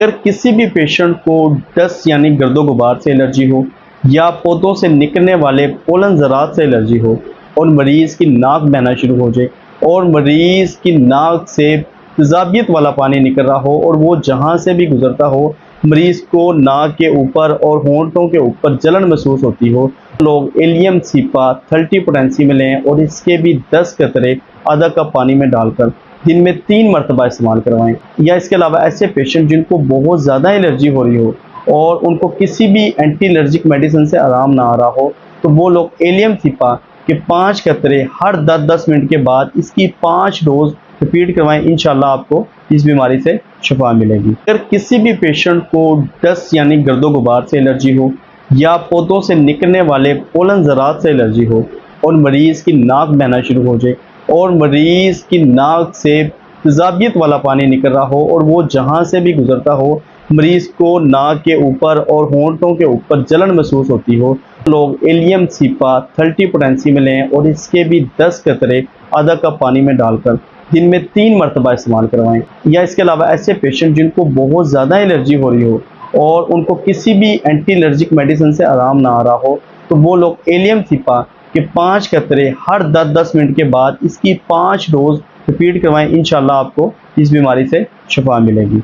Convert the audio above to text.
अगर किसी भी पेशेंट को डस्ट यानी गर्दो गुबार से एलर्जी हो या पौधों से निकलने वाले पोलन ज़रात से एलर्जी हो और मरीज़ की नाक बहना शुरू हो जाए और मरीज़ की नाक से तेज़ाबियत वाला पानी निकल रहा हो और वो जहाँ से भी गुज़रता हो मरीज़ को नाक के ऊपर और होंठों के ऊपर जलन महसूस होती हो, लोग एलियम सीपा 30 पोटेंसी में लें और इसके भी 10 कतरे आधा कप पानी में डालकर दिन में 3 मरतबा इस्तेमाल करवाएं। या इसके अलावा ऐसे पेशेंट जिनको बहुत ज़्यादा एलर्जी हो रही हो और उनको किसी भी एंटी एलर्जिक मेडिसिन से आराम ना आ रहा हो, तो वो लोग एलियम सिपा के 5 कतरे हर 10-10 मिनट के बाद इसकी 5 डोज रिपीट करवाएं। इंशाल्लाह आपको इस बीमारी से शिफा मिलेगी। अगर किसी भी पेशेंट को डस्ट यानी गर्दो गुबार से एलर्जी हो या पौधों से निकलने वाले पोलन ज़रात से एलर्जी हो और मरीज़ की नाक बहना शुरू हो जाए और मरीज़ की नाक से तेज़ाबियत वाला पानी निकल रहा हो और वो जहाँ से भी गुज़रता हो मरीज़ को नाक के ऊपर और होंठों के ऊपर जलन महसूस होती हो, लोग एलियम सीपा 30 पोटेंसी में लें और इसके भी 10 कतरे आधा कप पानी में डालकर दिन में 3 मरतबा इस्तेमाल करवाएं। या इसके अलावा ऐसे पेशेंट जिनको बहुत ज़्यादा एलर्जी हो रही हो और उनको किसी भी एंटी एलर्जिक मेडिसिन से आराम ना आ रहा हो, तो वो लोग एलियम सिपा के 5 कतरे हर 10-10 मिनट के बाद इसकी 5 डोज रिपीट करवाएं। इंशाल्लाह आपको इस बीमारी से शिफा मिलेगी।